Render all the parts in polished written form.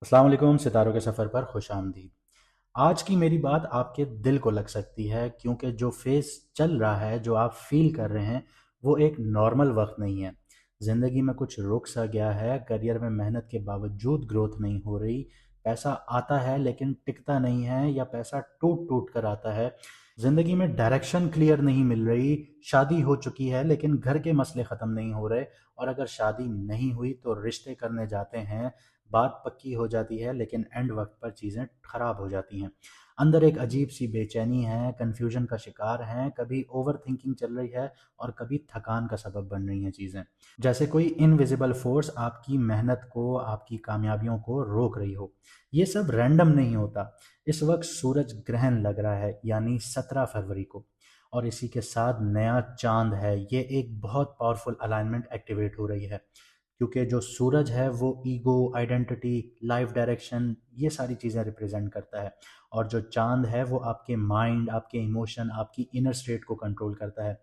अस्सलाम वालेकुम, सितारों के सफ़र पर खुश आमदीद। आज की मेरी बात आपके दिल को लग सकती है क्योंकि जो फेज़ चल रहा है, जो आप फ़ील कर रहे हैं, वो एक नॉर्मल वक़्त नहीं है। ज़िंदगी में कुछ रुक सा गया है, करियर में मेहनत के बावजूद ग्रोथ नहीं हो रही, पैसा आता है लेकिन टिकता नहीं है या पैसा टूट-टूट कर आता है। ज़िंदगी में डायरेक्शन क्लियर नहीं मिल रही, शादी हो चुकी है लेकिन घर के मसले ख़त्म नहीं हो रहे और अगर शादी नहीं हुई तो रिश्ते करने जाते हैं, बात पक्की हो जाती है लेकिन एंड वक्त पर चीज़ें खराब हो जाती हैं। अंदर एक अजीब सी बेचैनी है, कन्फ्यूजन का शिकार हैं, कभी ओवर थिंकिंग चल रही है और कभी थकान का सबब बन रही हैं चीज़ें। जैसे कोई इनविजिबल फोर्स आपकी मेहनत को, आपकी कामयाबियों को रोक रही हो। ये सब रैंडम नहीं होता। इस वक्त सूरज ग्रहण लग रहा है यानी 17 फरवरी को, और इसी के साथ नया चांद है। ये एक बहुत पावरफुल अलाइनमेंट एक्टिवेट हो रही है क्योंकि जो सूरज है वो ईगो, आइडेंटिटी, लाइफ डायरेक्शन, ये सारी चीज़ें रिप्रेजेंट करता है और जो चांद है वो आपके माइंड, आपके इमोशन, आपकी इनर स्टेट को कंट्रोल करता है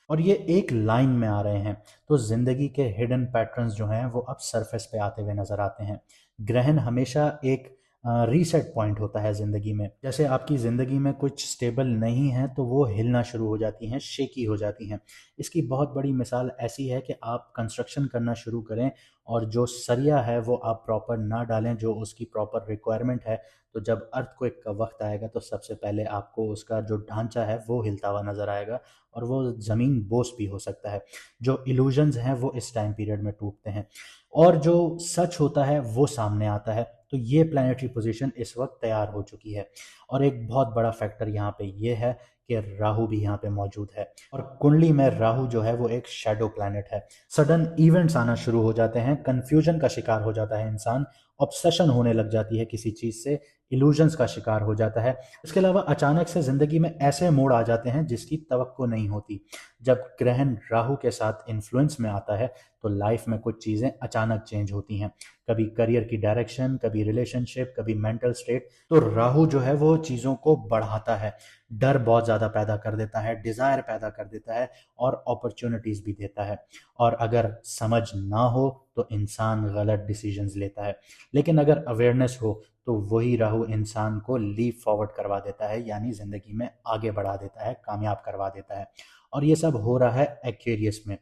और ये एक लाइन में आ रहे हैं। तो ज़िंदगी के हिडन पैटर्न्स जो हैं वो अब सरफेस पे आते हुए नज़र आते हैं। ग्रहण हमेशा एक रीसेट पॉइंट होता है ज़िंदगी में। जैसे आपकी ज़िंदगी में कुछ स्टेबल नहीं है तो वो हिलना शुरू हो जाती हैं, शेकी हो जाती हैं। इसकी बहुत बड़ी मिसाल ऐसी है कि आप कंस्ट्रक्शन करना शुरू करें और जो सरिया है वो आप प्रॉपर ना डालें जो उसकी प्रॉपर रिक्वायरमेंट है। तो जब अर्थक्वेक का वक्त आएगा तो सबसे पहले आपको उसका जो ढांचा है वो हिलता हुआ नज़र आएगा और वो ज़मीन बोस भी हो सकता है। जो इल्यूजन्स हैं वो इस टाइम पीरियड में टूटते हैं और जो सच होता है वो सामने आता है। तो ये प्लानिटरी पोजीशन इस वक्त तैयार हो चुकी है और एक बहुत बड़ा फैक्टर यहाँ पे ये है कि राहु भी यहाँ पे मौजूद है और कुंडली में राहु जो है वो एक शैडो प्लैनेट है। सडन इवेंट्स आना शुरू हो जाते हैं, कंफ्यूजन का शिकार हो जाता है इंसान, ऑब्सेशन होने लग जाती है किसी चीज़ से, इल्यूजन्स का शिकार हो जाता है। इसके अलावा अचानक से ज़िंदगी में ऐसे मोड़ आ जाते हैं जिसकी तवक्को नहीं होती। जब ग्रहण राहु के साथ इन्फ्लुएंस में आता है तो लाइफ में कुछ चीज़ें अचानक चेंज होती हैं। कभी करियर की डायरेक्शन, कभी रिलेशनशिप, कभी मेंटल स्टेट। तो राहु जो है वो चीज़ों को बढ़ाता है, डर बहुत ज़्यादा पैदा कर देता है, डिज़ायर पैदा कर देता है और अपॉर्चुनिटीज़ भी देता है। और अगर समझ ना हो तो इंसान गलत डिसीजंस लेता है, लेकिन अगर अवेयरनेस हो तो वही राहु इंसान को लीप फॉरवर्ड करवा देता है यानी ज़िंदगी में आगे बढ़ा देता है, कामयाब करवा देता है। और ये सब हो रहा है एक्वेरियस में।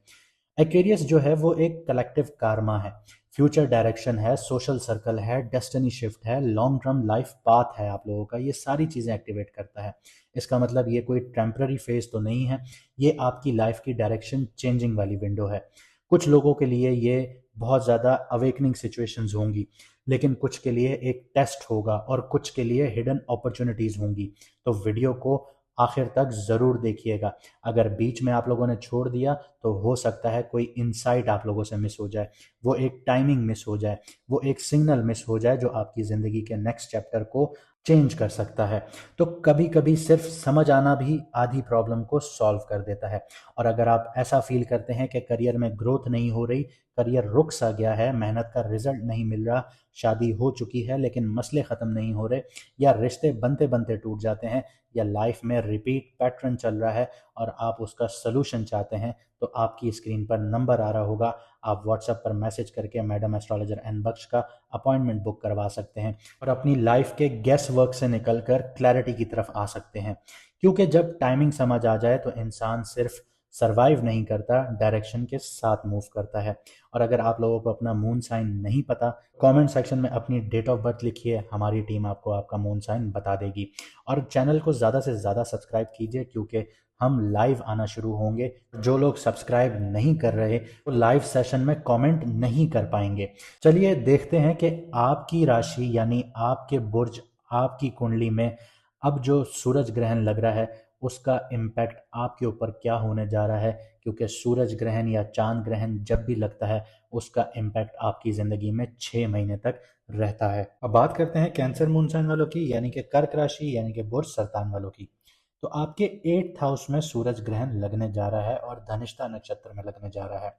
एक्वेरियस जो है वो एक कलेक्टिव कारमा है, फ्यूचर डायरेक्शन है, सोशल सर्कल है, डेस्टिनी शिफ्ट है, लॉन्ग टर्म लाइफ पाथ है आप लोगों का। ये सारी चीज़ें एक्टिवेट करता है। इसका मतलब ये कोई टेम्पररी फेज तो नहीं है, ये आपकी लाइफ की डायरेक्शन चेंजिंग वाली विंडो है। कुछ लोगों के लिए ये बहुत ज़्यादा अवेकनिंग सिचुएशंस होंगी, लेकिन कुछ के लिए एक टेस्ट होगा और कुछ के लिए हिडन अपॉर्चुनिटीज़ होंगी। तो वीडियो को आखिर तक ज़रूर देखिएगा। अगर बीच में आप लोगों ने छोड़ दिया तो हो सकता है कोई इनसाइट आप लोगों से मिस हो जाए, वो एक टाइमिंग मिस हो जाए, वो एक सिग्नल मिस हो जाए जो आपकी ज़िंदगी के नेक्स्ट चैप्टर को चेंज कर सकता है। तो कभी कभी सिर्फ समझ आना भी आधी प्रॉब्लम को सॉल्व कर देता है। और अगर आप ऐसा फील करते हैं कि करियर में ग्रोथ नहीं हो रही, करियर रुक सा गया है, मेहनत का रिजल्ट नहीं मिल रहा, शादी हो चुकी है लेकिन मसले ख़त्म नहीं हो रहे, या रिश्ते बनते बनते टूट जाते हैं, या लाइफ में रिपीट पैटर्न चल रहा है और आप उसका सलूशन चाहते हैं, तो आपकी स्क्रीन पर नंबर आ रहा होगा। आप व्हाट्सएप पर मैसेज करके मैडम एस्ट्रोलॉजर एन बख्श का अपॉइंटमेंट बुक करवा सकते हैं और अपनी लाइफ के गेस वर्क से निकलकर क्लैरिटी की तरफ आ सकते हैं। क्योंकि जब टाइमिंग समझ आ जाए तो इंसान सिर्फ सरवाइव नहीं करता, डायरेक्शन के साथ मूव करता है। और अगर आप लोगों को अपना मून साइन नहीं पता, कमेंट सेक्शन में अपनी डेट ऑफ बर्थ लिखिए, हमारी टीम आपको आपका मून साइन बता देगी। और चैनल को ज़्यादा से ज़्यादा सब्सक्राइब कीजिए क्योंकि हम लाइव आना शुरू होंगे। जो लोग सब्सक्राइब नहीं कर रहे वो लाइव सेशन में कमेंट नहीं कर पाएंगे। चलिए देखते हैं कि आपकी राशि यानी आपके बुर्ज, आपकी कुंडली में अब जो सूरज ग्रहण लग रहा है उसका इम्पैक्ट आपके ऊपर क्या होने जा रहा है। क्योंकि सूरज ग्रहण या चांद ग्रहण जब भी लगता है उसका इम्पैक्ट आपकी ज़िंदगी में 6 महीने तक रहता है। अब बात करते हैं कैंसर मून साइन वालों की यानी कि कर्क राशि यानी कि बुर्ज सरतान वालों की। तो आपके 8th हाउस में सूरज ग्रहण लगने जा रहा है और धनिष्ठा नक्षत्र में लगने जा रहा है,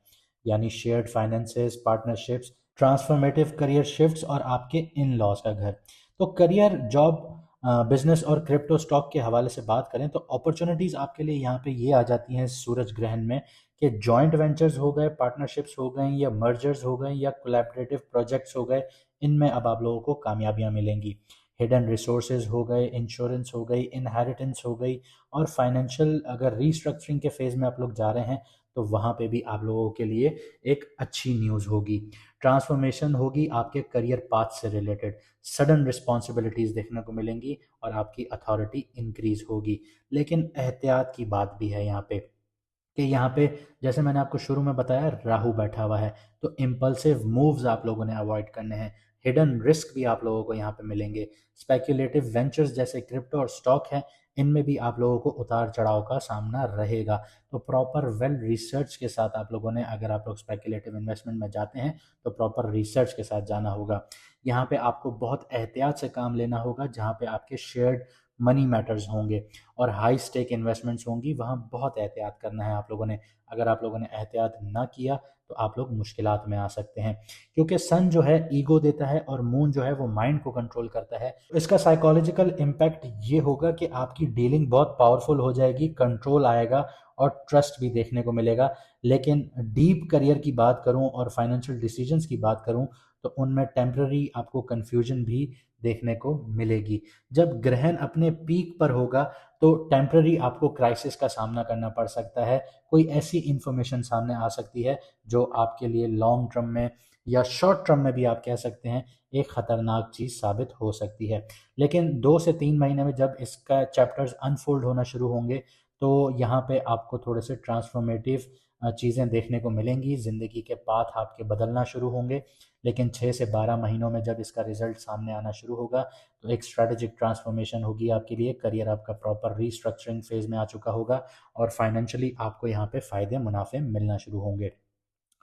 यानी shared finances, partnerships, transformative career shifts और आपके इन लॉज का घर। तो करियर, जॉब, बिजनेस और क्रिप्टो स्टॉक के हवाले से बात करें तो अपॉर्चुनिटीज आपके लिए यहाँ पे ये आ जाती हैं सूरज ग्रहण में कि जॉइंट वेंचर्स हो गए, पार्टनरशिप्स हो गए या मर्जर्स हो गए या कोलैबोरेटिव प्रोजेक्ट्स हो गए, इनमें अब आप लोगों को कामयाबियाँ मिलेंगी। हिडन रिसोर्सेज हो गए, इंश्योरेंस हो गई, इनहेरिटेंस हो गई, और फाइनेंशियल अगर रीस्ट्रक्चरिंग के फेज़ में आप लोग जा रहे हैं तो वहाँ पे भी आप लोगों के लिए एक अच्छी न्यूज़ होगी। ट्रांसफॉर्मेशन होगी आपके करियर पाथ से रिलेटेड, सडन रिस्पॉन्सिबिलिटीज़ देखने को मिलेंगी और आपकी अथॉरिटी इंक्रीज होगी। लेकिन एहतियात की बात भी है यहाँ पे कि यहाँ पे जैसे मैंने आपको शुरू में बताया, राहु बैठा हुआ है, तो इम्पल्सिव मूव्स आप लोगों ने अवॉइड करने हैं। हिडन रिस्क भी आप लोगों को यहाँ पे मिलेंगे। स्पेक्युलेटिव वेंचर्स जैसे क्रिप्टो और स्टॉक है, इनमें भी आप लोगों को उतार चढ़ाव का सामना रहेगा। तो प्रॉपर वेल रिसर्च के साथ आप लोगों ने, अगर आप लोग स्पेक्युलेटिव इन्वेस्टमेंट में जाते हैं तो प्रॉपर रिसर्च के साथ जाना होगा। यहाँ पे आपको बहुत एहतियात से काम लेना होगा। जहाँ पे आपके शेयर्ड मनी मैटर्स होंगे और हाई स्टेक इन्वेस्टमेंट्स होंगी, वहाँ बहुत एहतियात करना है आप लोगों ने। अगर आप लोगों ने एहतियात ना किया तो आप लोग मुश्किलात में आ सकते हैं, क्योंकि सन जो है ईगो देता है और मून जो है वो माइंड को कंट्रोल करता है। इसका साइकोलॉजिकल इम्पैक्ट ये होगा कि आपकी डीलिंग बहुत पावरफुल हो जाएगी, कंट्रोल आएगा और ट्रस्ट भी देखने को मिलेगा। लेकिन डीप करियर की बात करूं और फाइनेंशियल डिसीजंस की बात करूं तो उनमें टेम्पररी आपको कंफ्यूजन भी देखने को मिलेगी। जब ग्रहण अपने पीक पर होगा तो टेम्पररी आपको क्राइसिस का सामना करना पड़ सकता है। कोई ऐसी इंफॉर्मेशन सामने आ सकती है जो आपके लिए लॉन्ग टर्म में या शॉर्ट टर्म में भी आप कह सकते हैं एक खतरनाक चीज़ साबित हो सकती है। लेकिन 2 से 3 महीने में जब इसका चैप्टर्स अनफोल्ड होना शुरू होंगे तो यहाँ पे आपको थोड़े से ट्रांसफॉर्मेटिव चीज़ें देखने को मिलेंगी। ज़िंदगी के पाथ आपके बदलना शुरू होंगे। लेकिन 6 से 12 महीनों में जब इसका रिजल्ट सामने आना शुरू होगा तो एक स्ट्रैटेजिक ट्रांसफॉर्मेशन होगी आपके लिए। करियर आपका प्रॉपर रीस्ट्रक्चरिंग फेज में आ चुका होगा और फाइनेंशियली आपको यहाँ पे फ़ायदे मुनाफे मिलना शुरू होंगे।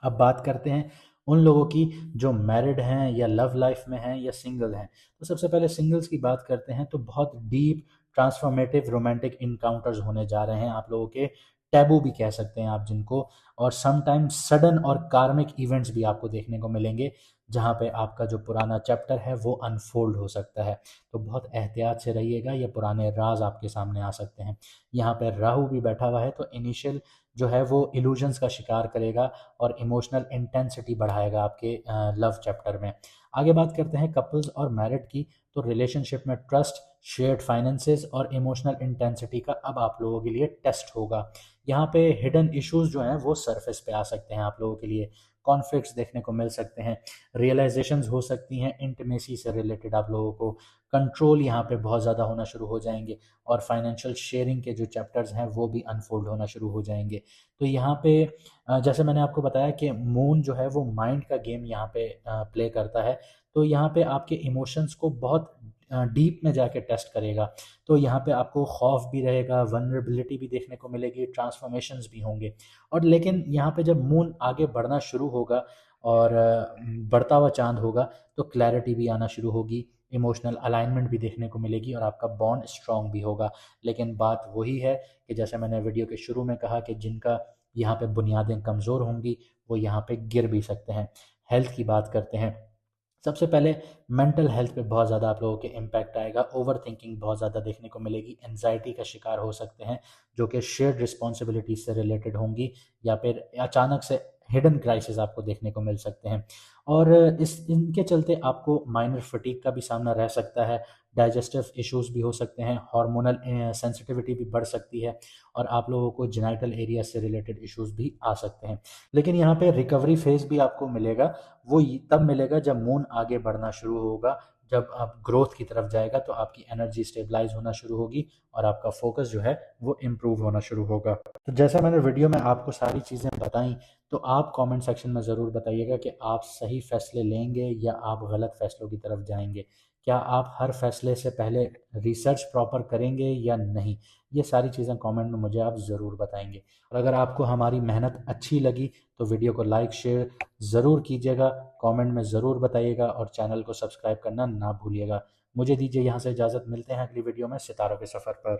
अब बात करते हैं उन लोगों की जो मैरिड हैं या लव लाइफ में हैं या सिंगल हैं। तो सबसे पहले सिंगल्स की बात करते हैं तो बहुत डीप ट्रांसफॉर्मेटिव रोमांटिक इनकाउंटर्स होने जा रहे हैं आप लोगों के। टैबू भी कह सकते हैं आप जिनको। और समटाइम्स सडन और कार्मिक इवेंट्स भी आपको देखने को मिलेंगे जहाँ पे आपका जो पुराना चैप्टर है वो अनफोल्ड हो सकता है। तो बहुत एहतियात से रहिएगा, ये पुराने राज आपके सामने आ सकते हैं। यहाँ पर राहु भी बैठा हुआ है तो इनिशियल जो है वो इल्यूजन्स का शिकार करेगा और इमोशनल इंटेंसिटी बढ़ाएगा आपके लव चैप्टर में। आगे बात करते हैं कपल्स और मैरिड की। तो रिलेशनशिप में ट्रस्ट, शेयर्ड फाइनेंसेस और इमोशनल इंटेंसिटी का अब आप लोगों के लिए टेस्ट होगा। यहाँ पे हिडन इश्यूज जो हैं वो सरफेस पे आ सकते हैं आप लोगों के लिए। कॉन्फ्लिक्ट्स देखने को मिल सकते हैं, रियलाइजेशंस हो सकती हैं इंटीमेसी से रिलेटेड आप लोगों को। कंट्रोल यहाँ पे बहुत ज़्यादा होना शुरू हो जाएंगे और फाइनेंशियल शेयरिंग के जो चैप्टर्स हैं वो भी अनफोल्ड होना शुरू हो जाएंगे। तो यहाँ पे जैसे मैंने आपको बताया कि मून जो है वो माइंड का गेम यहाँ पे प्ले करता है। तो यहाँ पे आपके इमोशंस को बहुत डीप में जाके टेस्ट करेगा। तो यहाँ पे आपको खौफ भी रहेगा, वनरेबिलिटी भी देखने को मिलेगी, ट्रांसफॉर्मेशंस भी होंगे। और लेकिन यहाँ पे जब मून आगे बढ़ना शुरू होगा और बढ़ता हुआ चांद होगा तो क्लैरिटी भी आना शुरू होगी, इमोशनल अलाइनमेंट भी देखने को मिलेगी और आपका बॉन्ड स्ट्रांग भी होगा। लेकिन बात वही है कि जैसे मैंने वीडियो के शुरू में कहा कि जिनका यहाँ पे बुनियादें कमज़ोर होंगी वो यहाँ पे गिर भी सकते हैं। हेल्थ की बात करते हैं। सबसे पहले मेंटल हेल्थ पे बहुत ज़्यादा आप लोगों के इम्पैक्ट आएगा। ओवर थिंकिंग बहुत ज़्यादा देखने को मिलेगी, एनजाइटी का शिकार हो सकते हैं जो कि शेयर्ड रिस्पॉन्सिबिलिटी से रिलेटेड होंगी या फिर अचानक से हिडन क्राइसिस आपको देखने को मिल सकते हैं। और इनके चलते आपको माइनर फटीग का भी सामना रह सकता है, डाइजेस्टिव इश्यूज भी हो सकते हैं, हार्मोनल सेंसिटिविटी भी बढ़ सकती है और आप लोगों को जेनाइटल एरिया से रिलेटेड इश्यूज भी आ सकते हैं। लेकिन यहाँ पे रिकवरी फेज भी आपको मिलेगा, वो तब मिलेगा जब मून आगे बढ़ना शुरू होगा। जब आप ग्रोथ की तरफ जाएगा तो आपकी एनर्जी स्टेबलाइज होना शुरू होगी और आपका फोकस जो है वो इम्प्रूव होना शुरू होगा। तो जैसा मैंने वीडियो में आपको सारी चीज़ें बताई, तो आप कमेंट सेक्शन में ज़रूर बताइएगा कि आप सही फैसले लेंगे या आप गलत फैसलों की तरफ जाएंगे। क्या आप हर फैसले से पहले रिसर्च प्रॉपर करेंगे या नहीं? ये सारी चीज़ें कमेंट में मुझे आप ज़रूर बताएंगे। और अगर आपको हमारी मेहनत अच्छी लगी तो वीडियो को लाइक शेयर ज़रूर कीजिएगा, कमेंट में ज़रूर बताइएगा और चैनल को सब्सक्राइब करना ना भूलिएगा। मुझे दीजिए यहाँ से इजाज़त, मिलते हैं अगली वीडियो में सितारों के सफ़र पर।